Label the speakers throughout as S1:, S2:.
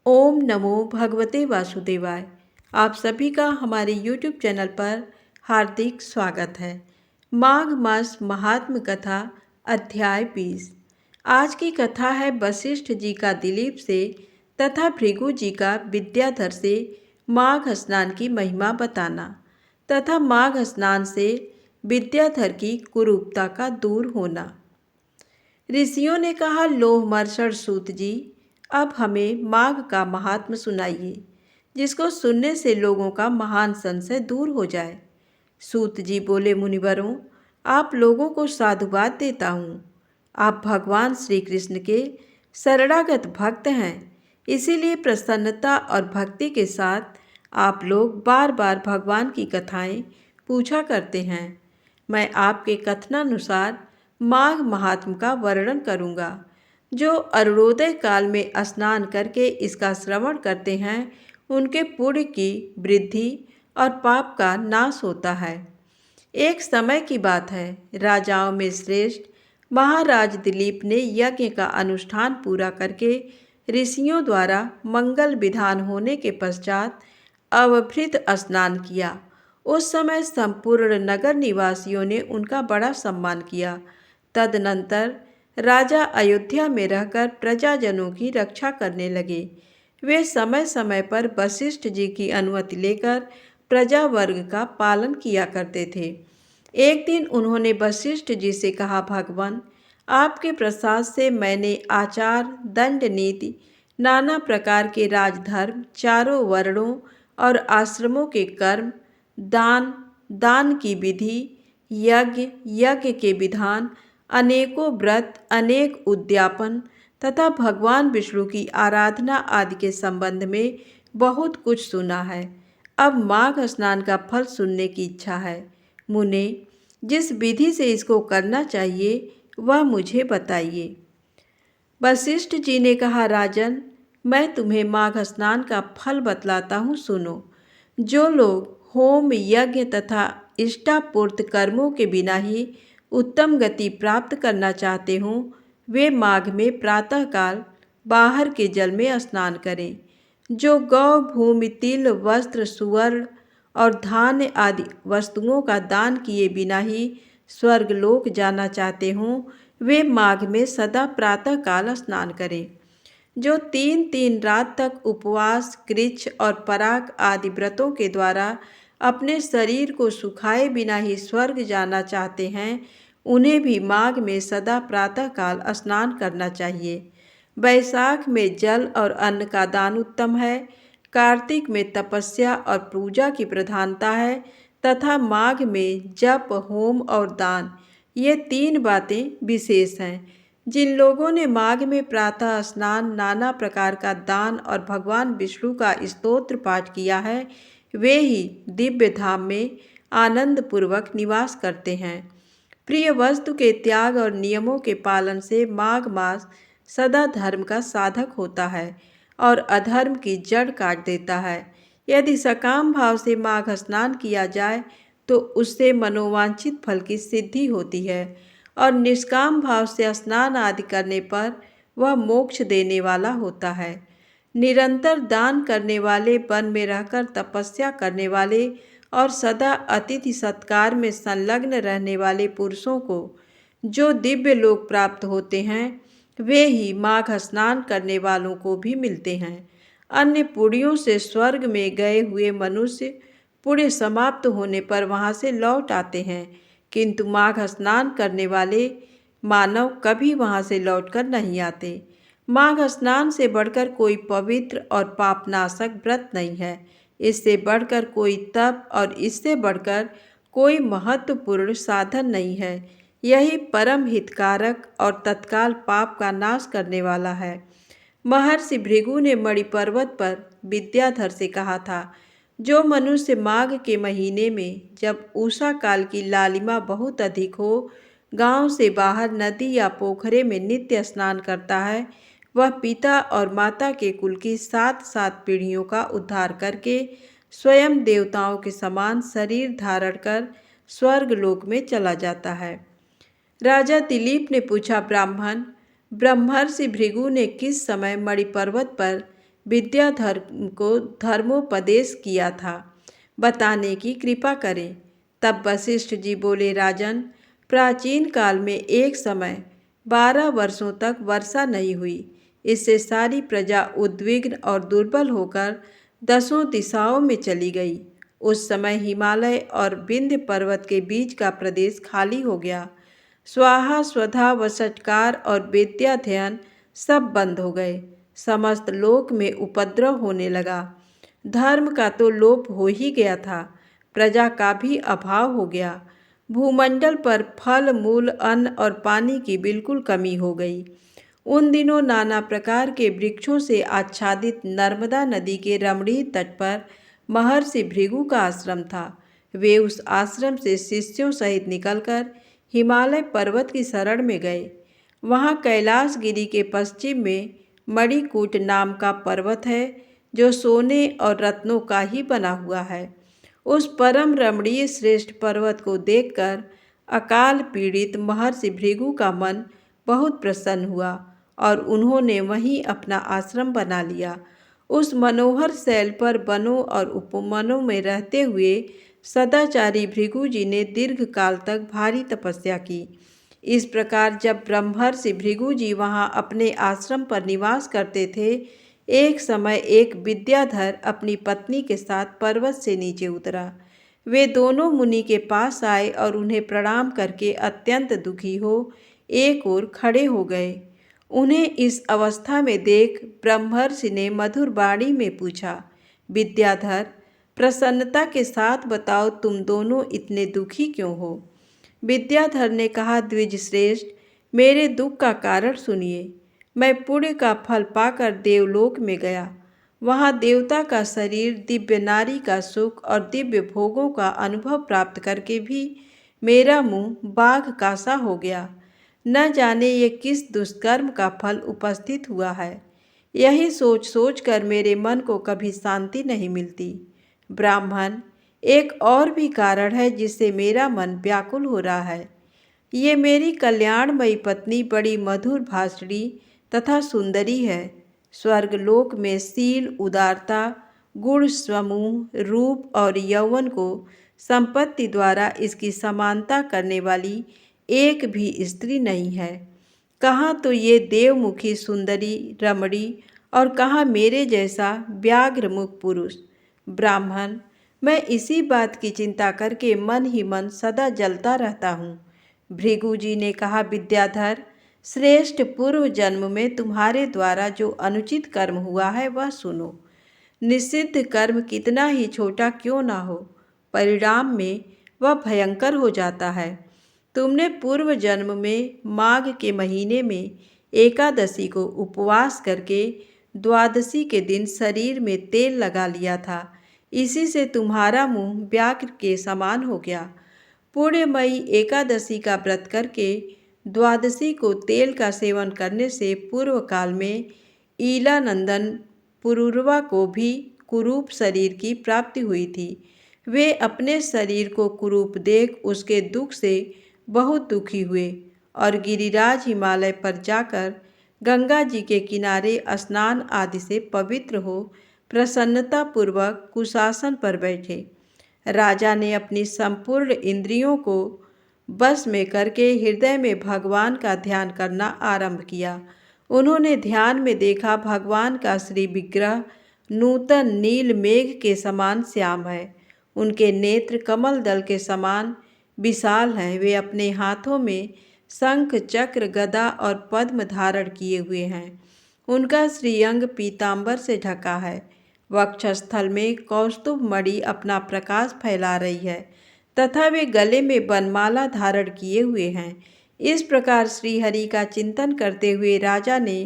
S1: ओम नमो भगवते वासुदेवाय। आप सभी का हमारे YouTube चैनल पर हार्दिक स्वागत है। माघ मास महात्म कथा अध्याय 20। आज की कथा है वशिष्ठ जी का दिलीप से तथा भृगु जी का विद्याधर से माघ स्नान की महिमा बताना तथा माघ स्नान से विद्याधर की कुरूपता का दूर होना। ऋषियों ने कहा, लोहमर्षण सूत जी, अब हमें माघ का महात्म सुनाइए, जिसको सुनने से लोगों का महान संशय दूर हो जाए। सूत जी बोले, मुनिवरों, आप लोगों को साधुवाद देता हूँ। आप भगवान श्री कृष्ण के शरणागत भक्त हैं, इसीलिए प्रसन्नता और भक्ति के साथ आप लोग बार बार भगवान की कथाएं पूछा करते हैं। मैं आपके कथनानुसार माघ महात्म का वर्णन करूँगा। जो अरुणोदय काल में स्नान करके इसका श्रवण करते हैं, उनके पुण्य की वृद्धि और पाप का नाश होता है। एक समय की बात है, राजाओं में श्रेष्ठ महाराज दिलीप ने यज्ञ का अनुष्ठान पूरा करके ऋषियों द्वारा मंगल विधान होने के पश्चात अवभृत स्नान किया। उस समय संपूर्ण नगर निवासियों ने उनका बड़ा सम्मान किया। तदनंतर राजा अयोध्या में रहकर प्रजाजनों की रक्षा करने लगे। वे समय समय पर वशिष्ठ जी की अनुमति लेकर प्रजा वर्ग का पालन किया करते थे। एक दिन उन्होंने वशिष्ठ जी से कहा, भगवान, आपके प्रसाद से मैंने आचार, दंड नीति, नाना प्रकार के राजधर्म, चारों वर्णों और आश्रमों के कर्म, दान, दान की विधि, यज्ञ, यज्ञ के विधान, अनेकों व्रत, अनेक उद्यापन तथा भगवान विष्णु की आराधना आदि के संबंध में बहुत कुछ सुना है। अब माघ स्नान का फल सुनने की इच्छा है। मुने, जिस विधि से इसको करना चाहिए वह मुझे बताइए। वशिष्ठ जी ने कहा, राजन, मैं तुम्हें माघ स्नान का फल बतलाता हूँ, सुनो। जो लोग होम, यज्ञ तथा इष्टापूर्त कर्मों के बिना ही उत्तम गति प्राप्त करना चाहते हों, वे माघ में प्रातःकाल बाहर के जल में स्नान करें। जो गौ, भूमि, तिल, वस्त्र, सुवर्ण और धान्य आदि वस्तुओं का दान किए बिना ही स्वर्गलोक जाना चाहते हों, वे माघ में सदा प्रातःकाल स्नान करें। जो 3-3 रात तक उपवास, कृच्छ और पराग आदि व्रतों के द्वारा अपने शरीर को सुखाए बिना ही स्वर्ग जाना चाहते हैं, उन्हें भी माघ में सदा प्रातःकाल स्नान करना चाहिए। वैशाख में जल और अन्न का दान उत्तम है, कार्तिक में तपस्या और पूजा की प्रधानता है तथा माघ में जप, होम और दान, ये 3 बातें विशेष हैं। जिन लोगों ने माघ में प्रातः स्नान, नाना प्रकार का दान और भगवान विष्णु का स्तोत्र पाठ किया है, वे ही दिव्य धाम में आनंद पूर्वक निवास करते हैं। प्रिय वस्तु के त्याग और नियमों के पालन से माघ मास सदा धर्म का साधक होता है और अधर्म की जड़ काट देता है। यदि सकाम भाव से माघ स्नान किया जाए तो उससे मनोवांछित फल की सिद्धि होती है और निष्काम भाव से स्नान आदि करने पर वह मोक्ष देने वाला होता है। निरंतर दान करने वाले, वन में रहकर तपस्या करने वाले और सदा अतिथि सत्कार में संलग्न रहने वाले पुरुषों को जो दिव्य लोक प्राप्त होते हैं, वे ही माघ स्नान करने वालों को भी मिलते हैं। अन्य पुण्यों से स्वर्ग में गए हुए मनुष्य पुण्य समाप्त होने पर वहाँ से लौट आते हैं, किंतु माघ स्नान करने वाले मानव कभी वहाँ से लौटकर नहीं आते। माघ स्नान से बढ़कर कोई पवित्र और पापनाशक व्रत नहीं है। इससे बढ़कर कोई तप और इससे बढ़कर कोई महत्वपूर्ण साधन नहीं है। यही परम हितकारक और तत्काल पाप का नाश करने वाला है। महर्षि भृगु ने मणि पर्वत पर विद्याधर से कहा था, जो मनुष्य माघ के महीने में, जब उषा काल की लालिमा बहुत अधिक हो, गांव से बाहर नदी या पोखरे में नित्य स्नान करता है, वह पिता और माता के कुल की 7-7 पीढ़ियों का उद्धार करके स्वयं देवताओं के समान शरीर धारण कर स्वर्गलोक में चला जाता है। राजा दिलीप ने पूछा, ब्राह्मण, ब्रह्मर्षि भृगु ने किस समय मणि पर्वत पर विद्याधर को धर्मोपदेश किया था, बताने की कृपा करें। तब वशिष्ठ जी बोले, राजन, प्राचीन काल में एक समय 12 वर्षों तक वर्षा नहीं हुई। इससे सारी प्रजा उद्विग्न और दुर्बल होकर 10 दिशाओं में चली गई। उस समय हिमालय और विंध्य पर्वत के बीच का प्रदेश खाली हो गया। स्वाहा स्वधा व षटकार और विद्याध्ययन सब बंद हो गए। समस्त लोक में उपद्रव होने लगा। धर्म का तो लोप हो ही गया था, प्रजा का भी अभाव हो गया। भूमंडल पर फल मूल अन्न और पानी की बिल्कुल कमी हो गई। उन दिनों नाना प्रकार के वृक्षों से आच्छादित नर्मदा नदी के रमणीय तट पर महर्षि भृगु का आश्रम था। वे उस आश्रम से शिष्यों सहित निकलकर हिमालय पर्वत की शरण में गए। वहाँ कैलाश गिरी के पश्चिम में मणिकूट नाम का पर्वत है, जो सोने और रत्नों का ही बना हुआ है। उस परम रमणीय श्रेष्ठ पर्वत को देखकर अकाल पीड़ित महर्षि भृगु का मन बहुत प्रसन्न हुआ और उन्होंने वहीं अपना आश्रम बना लिया। उस मनोहर शैल पर वनों और उपवनों में रहते हुए सदाचारी भृगु जी ने दीर्घ काल तक भारी तपस्या की। इस प्रकार जब ब्रह्मर्षि भृगु जी वहाँ अपने आश्रम पर निवास करते थे, एक समय एक विद्याधर अपनी पत्नी के साथ पर्वत से नीचे उतरा। वे दोनों मुनि के पास आए और उन्हें प्रणाम करके अत्यंत दुखी हो एक ओर खड़े हो गए। उन्हें इस अवस्था में देख ब्रह्मर्षि ने मधुर वाणी में पूछा, विद्याधर, प्रसन्नता के साथ बताओ, तुम दोनों इतने दुखी क्यों हो? विद्याधर ने कहा, द्विज श्रेष्ठ, मेरे दुख का कारण सुनिए। मैं पुण्य का फल पाकर देवलोक में गया। वहाँ देवता का शरीर, दिव्य नारी का सुख और दिव्य भोगों का अनुभव प्राप्त करके भी मेरा मुंह बाघ का सा हो गया। न जाने ये किस दुष्कर्म का फल उपस्थित हुआ है। यही सोच सोच कर मेरे मन को कभी शांति नहीं मिलती। ब्राह्मण, एक और भी कारण है जिससे मेरा मन व्याकुल हो रहा है। ये मेरी कल्याणमयी पत्नी बड़ी मधुर भाषणी तथा सुंदरी है। स्वर्गलोक में शील, उदारता, गुण समूह, रूप और यौवन को संपत्ति द्वारा इसकी समानता करने वाली एक भी स्त्री नहीं है। कहाँ तो ये देवमुखी सुंदरी रमणी और कहाँ मेरे जैसा व्याघ्रमुख पुरुष। ब्राह्मण, मैं इसी बात की चिंता करके मन ही मन सदा जलता रहता हूँ। भृगु जी ने कहा, विद्याधर श्रेष्ठ, पूर्व जन्म में तुम्हारे द्वारा जो अनुचित कर्म हुआ है वह सुनो। निषिद्ध कर्म कितना ही छोटा क्यों ना हो, परिणाम में वह भयंकर हो जाता है। तुमने पूर्व जन्म में माघ के महीने में एकादशी को उपवास करके द्वादशी के दिन शरीर में तेल लगा लिया था। इसी से तुम्हारा मुंह व्याघ्र के समान हो गया। पुण्यमयी एकादशी का व्रत करके द्वादशी को तेल का सेवन करने से पूर्व काल में ईलानंदन पुरूरवा को भी कुरूप शरीर की प्राप्ति हुई थी। वे अपने शरीर को कुरूप देख उसके दुख से बहुत दुखी हुए और गिरिराज हिमालय पर जाकर गंगा जी के किनारे स्नान आदि से पवित्र हो प्रसन्नतापूर्वक कुशासन पर बैठे। राजा ने अपनी संपूर्ण इंद्रियों को बस में करके हृदय में भगवान का ध्यान करना आरंभ किया। उन्होंने ध्यान में देखा, भगवान का श्री विग्रह नूतन नील मेघ के समान श्याम है। उनके नेत्र कमल दल के समान विशाल हैं। वे अपने हाथों में शंख, चक्र, गदा और पद्म धारण किए हुए हैं। उनका श्रीअंग पीतांबर से ढका है। वक्षस्थल में कौस्तुभ मणि अपना प्रकाश फैला रही है तथा वे गले में बनमाला धारण किए हुए हैं। इस प्रकार श्रीहरि का चिंतन करते हुए राजा ने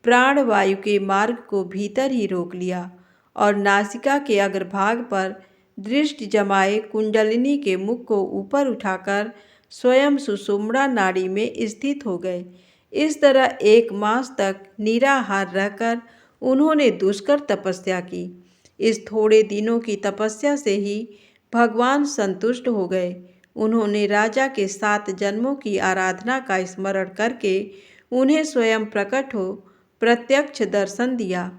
S1: प्राणवायु के मार्ग को भीतर ही रोक लिया और नासिका के अग्रभाग पर दृष्टि जमाए कुंडलिनी के मुख को ऊपर उठाकर स्वयं सुषुम्ना नाड़ी में स्थित हो गए। इस तरह 1 मास तक निराहार रहकर उन्होंने दुष्कर तपस्या की। इस थोड़े दिनों की तपस्या से ही भगवान संतुष्ट हो गए। उन्होंने राजा के 7 जन्मों की आराधना का स्मरण करके उन्हें स्वयं प्रकट हो प्रत्यक्ष दर्शन दिया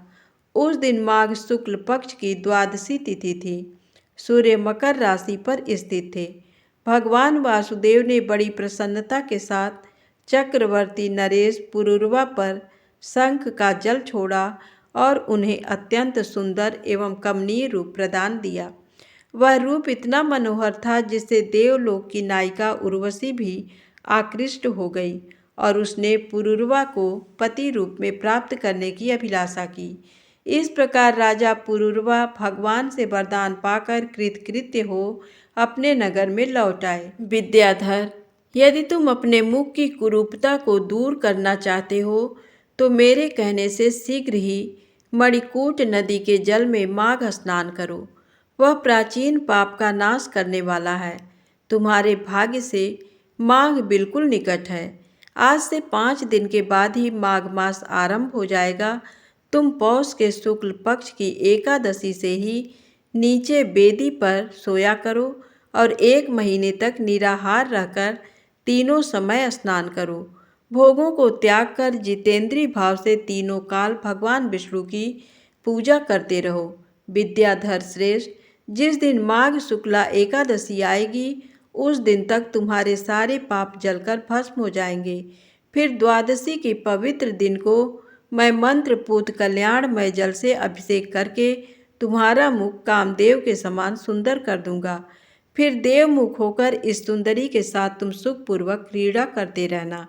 S1: उस दिन माघ शुक्ल पक्ष की द्वादशी तिथि थी। सूर्य मकर राशि पर स्थित थे। भगवान वासुदेव ने बड़ी प्रसन्नता के साथ चक्रवर्ती नरेश पुरूरवा पर शंख का जल छोड़ा और उन्हें अत्यंत सुंदर एवं कमनीय रूप प्रदान दिया। वह रूप इतना मनोहर था जिससे देवलोक की नायिका उर्वशी भी आकृष्ट हो गई और उसने पुरूरवा को पति रूप में प्राप्त करने की अभिलाषा की। इस प्रकार राजा पुरूरवा भगवान से वरदान पाकर कृतकृत्य हो अपने नगर में लौट आए। विद्याधर, यदि तुम अपने मुख की कुरूपता को दूर करना चाहते हो तो मेरे कहने से शीघ्र ही मणिकूट नदी के जल में माघ स्नान करो। वह प्राचीन पाप का नाश करने वाला है। तुम्हारे भाग्य से माघ बिल्कुल निकट है। आज से 5 दिन के बाद ही माघ मास आरंभ हो जाएगा। तुम पौष के शुक्ल पक्ष की एकादशी से ही नीचे बेदी पर सोया करो और 1 महीने तक निराहार रहकर तीनों समय स्नान करो। भोगों को त्याग कर जितेंद्रीय भाव से तीनों काल भगवान विष्णु की पूजा करते रहो। विद्याधर श्रेष्ठ, जिस दिन माघ शुक्ला एकादशी आएगी उस दिन तक तुम्हारे सारे पाप जलकर भस्म हो जाएंगे। फिर द्वादशी के पवित्र दिन को मैं मंत्रपूत कल्याणमय जल से अभिषेक करके तुम्हारा मुख कामदेव के समान सुंदर कर दूंगा। फिर देवमुख होकर इस सुंदरी के साथ तुम सुखपूर्वक क्रीड़ा करते रहना।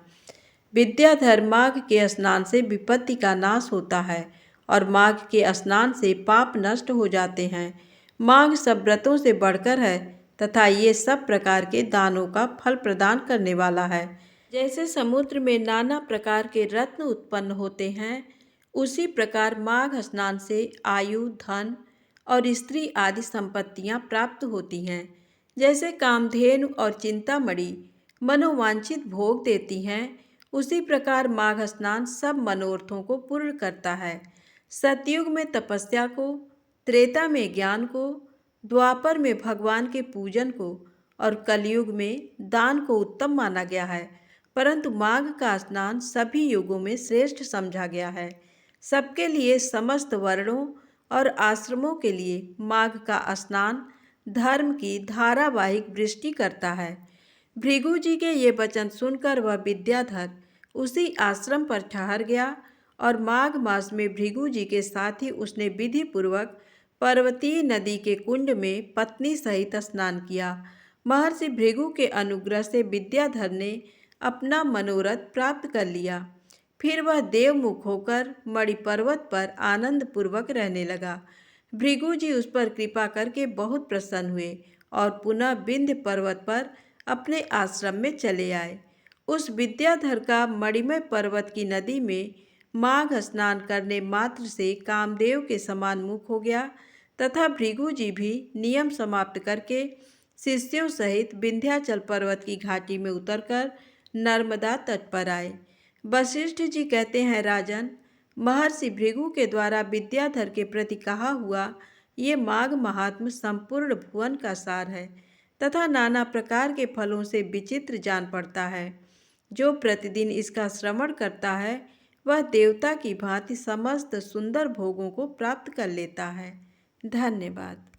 S1: विद्याधर, माघ के स्नान से विपत्ति का नाश होता है और माघ के स्नान से पाप नष्ट हो जाते हैं। माघ सब व्रतों से बढ़कर है तथा ये सब प्रकार के दानों का फल प्रदान करने वाला है। जैसे समुद्र में नाना प्रकार के रत्न उत्पन्न होते हैं, उसी प्रकार माघ स्नान से आयु, धन और स्त्री आदि संपत्तियां प्राप्त होती हैं। जैसे कामधेनु और चिंतामणि मनोवांछित भोग देती हैं, उसी प्रकार माघ स्नान सब मनोरथों को पूर्ण करता है। सतयुग में तपस्या को, त्रेता में ज्ञान को, द्वापर में भगवान के पूजन को और कलयुग में दान को उत्तम माना गया है, परंतु माघ का स्नान सभी युगों में श्रेष्ठ समझा गया है। सबके लिए, समस्त वर्णों और आश्रमों के लिए माघ का स्नान धर्म की धारावाहिक वृष्टि करता है। भृगु जी के ये वचन सुनकर वह विद्याधर उसी आश्रम पर ठहर गया और माघ मास में भृगु जी के साथ ही उसने विधि पूर्वक पर्वतीय नदी के कुंड में पत्नी सहित स्नान किया। महर्षि भृगु के अनुग्रह से विद्याधर ने अपना मनोरथ प्राप्त कर लिया। फिर वह देवमुख होकर मणिपर्वत पर आनंद पूर्वक रहने लगा। भृगु जी उस पर कृपा करके बहुत प्रसन्न हुए और पुनः विंध्य पर्वत पर अपने आश्रम में चले आए। उस विद्याधर का मणिमय पर्वत की नदी में माघ स्नान करने मात्र से कामदेव के समान मुख हो गया तथा भृगु जी भी नियम समाप्त करके शिष्यों सहित विंध्याचल पर्वत की घाटी में उतरकर नर्मदा तट पर आए। वशिष्ठ जी कहते हैं, राजन, महर्षि भृगु के द्वारा विद्याधर के प्रति कहा हुआ ये माघ महात्म संपूर्ण भुवन का सार है तथा नाना प्रकार के फलों से विचित्र जान पड़ता है। जो प्रतिदिन इसका श्रवण करता है वह देवता की भांति समस्त सुंदर भोगों को प्राप्त कर लेता है। धन्यवाद।